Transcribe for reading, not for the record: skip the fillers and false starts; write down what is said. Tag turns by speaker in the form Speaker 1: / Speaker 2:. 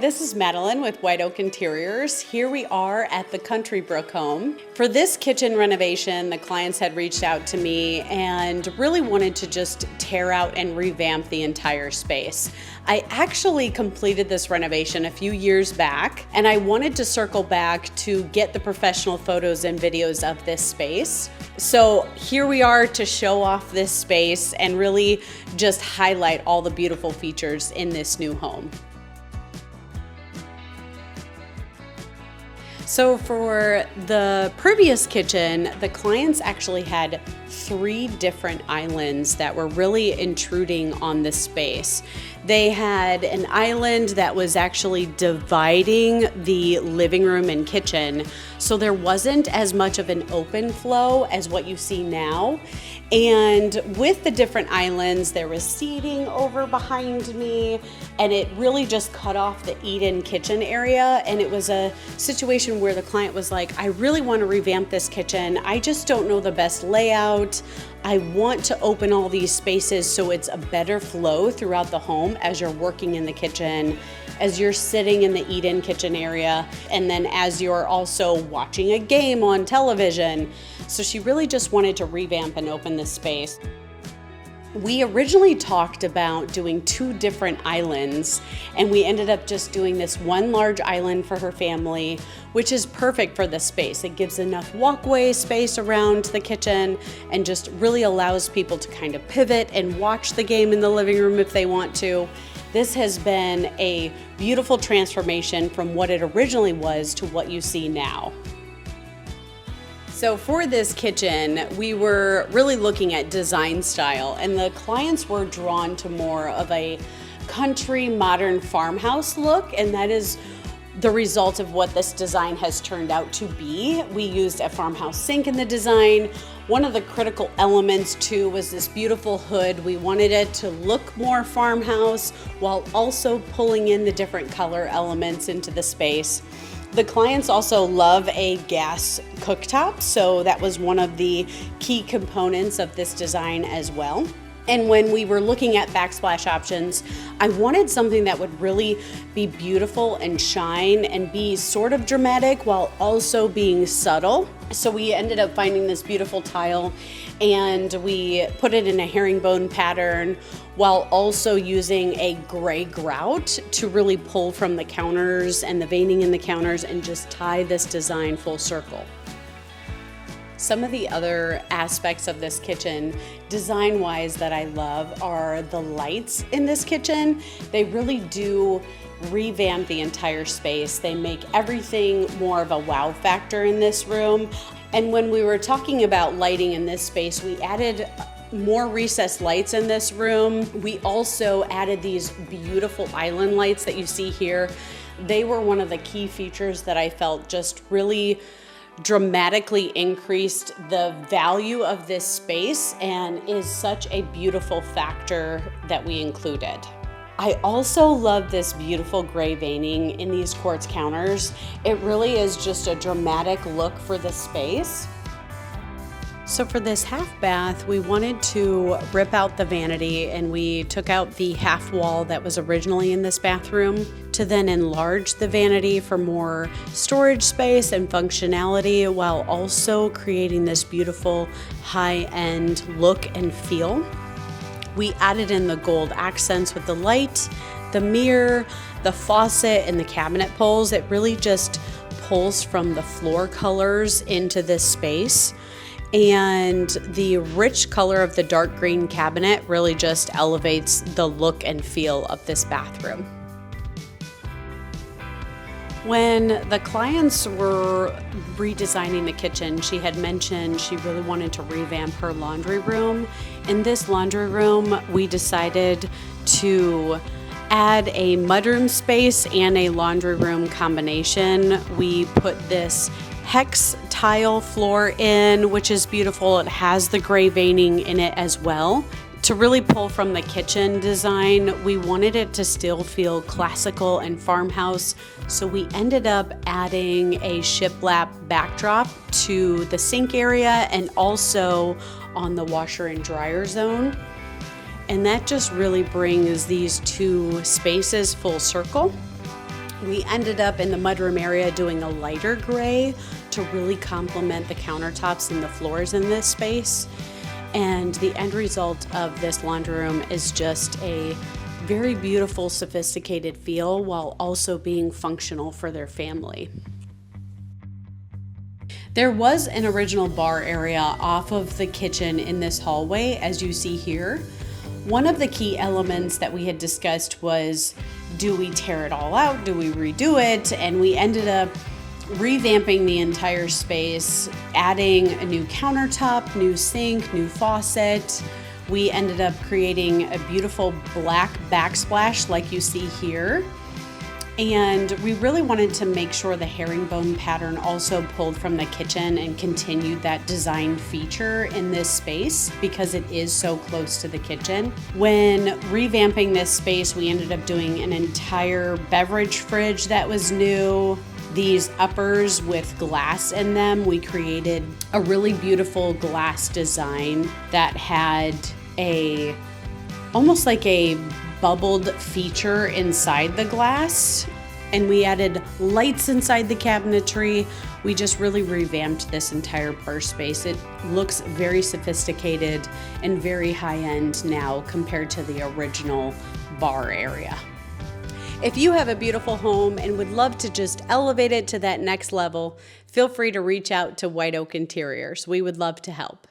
Speaker 1: This is Madeline with White Oak Interiors. Here we are at the Country Brook home. For this kitchen renovation, the clients had reached out to me and really wanted to just tear out and revamp the entire space. I actually completed this renovation a few years back, and I wanted to circle back to get the professional photos and videos of this space. So here we are to show off this space and really just highlight all the beautiful features in this new home. So for the previous kitchen, the clients actually had 3 different islands that were really intruding on this space. They had an island that was actually dividing the living room and kitchen, so there wasn't as much of an open flow as what you see now. And with the different islands, there was seating over behind me, and it really just cut off the eat-in kitchen area. And it was a situation where the client was like, I really want to revamp this kitchen. I just don't know the best layout. I want to open all these spaces so it's a better flow throughout the home as you're working in the kitchen, as you're sitting in the eat-in kitchen area, and then as you're also watching a game on television. So she really just wanted to revamp and open this space. We originally talked about doing 2 different islands, and we ended up just doing this one large island for her family, which is perfect for the space. It gives enough walkway space around the kitchen and just really allows people to kind of pivot and watch the game in the living room if they want to. This has been a beautiful transformation from what it originally was to what you see now. So for this kitchen, we were really looking at design style, and the clients were drawn to more of a country modern farmhouse look, and that is the result of what this design has turned out to be. We used a farmhouse sink in the design. One of the critical elements too was this beautiful hood. We wanted it to look more farmhouse while also pulling in the different color elements into the space. The clients also love a gas cooktop, so that was one of the key components of this design as well. And when we were looking at backsplash options, I wanted something that would really be beautiful and shine and be sort of dramatic while also being subtle. So we ended up finding this beautiful tile, and we put it in a herringbone pattern while also using a gray grout to really pull from the counters and the veining in the counters and just tie this design full circle. Some of the other aspects of this kitchen, design-wise, that I love are the lights in this kitchen. They really do revamp the entire space. They make everything more of a wow factor in this room. And when we were talking about lighting in this space, we added more recessed lights in this room. We also added these beautiful island lights that you see here. They were one of the key features that I felt just really dramatically increased the value of this space and is such a beautiful factor that we included. I also love this beautiful gray veining in these quartz counters. It really is just a dramatic look for the space. So for this half bath, we wanted to rip out the vanity, and we took out the half wall that was originally in this bathroom to then enlarge the vanity for more storage space and functionality while also creating this beautiful high-end look and feel. We added in the gold accents with the light, the mirror, the faucet, and the cabinet pulls. It really just pulls from the floor colors into this space. And the rich color of the dark green cabinet really just elevates the look and feel of this bathroom. When the clients were redesigning the kitchen, she had mentioned she really wanted to revamp her laundry room. In this laundry room, we decided to add a mudroom space and a laundry room combination. We put this hex tile floor in, which is beautiful. It has the gray veining in it as well. To really pull from the kitchen design, we wanted it to still feel classical and farmhouse, so we ended up adding a shiplap backdrop to the sink area and also on the washer and dryer zone. And that just really brings these two spaces full circle. We ended up in the mudroom area doing a lighter gray to really complement the countertops and the floors in this space. And the end result of this laundry room is just a very beautiful, sophisticated feel while also being functional for their family. There was an original bar area off of the kitchen in this hallway, as you see here. One of the key elements that we had discussed was, do we tear it all out? Do we redo it? And we ended up revamping the entire space, adding a new countertop, new sink, new faucet. We ended up creating a beautiful black backsplash like you see here. And we really wanted to make sure the herringbone pattern also pulled from the kitchen and continued that design feature in this space because it is so close to the kitchen. When revamping this space, we ended up doing an entire beverage fridge that was new. These uppers with glass in them, we created a really beautiful glass design that had almost like a bubbled feature inside the glass, and we added lights inside the cabinetry. We just really revamped this entire bar space. It looks very sophisticated and very high-end now compared to the original bar area. If you have a beautiful home and would love to just elevate it to that next level, feel free to reach out to White Oak Interiors. We would love to help.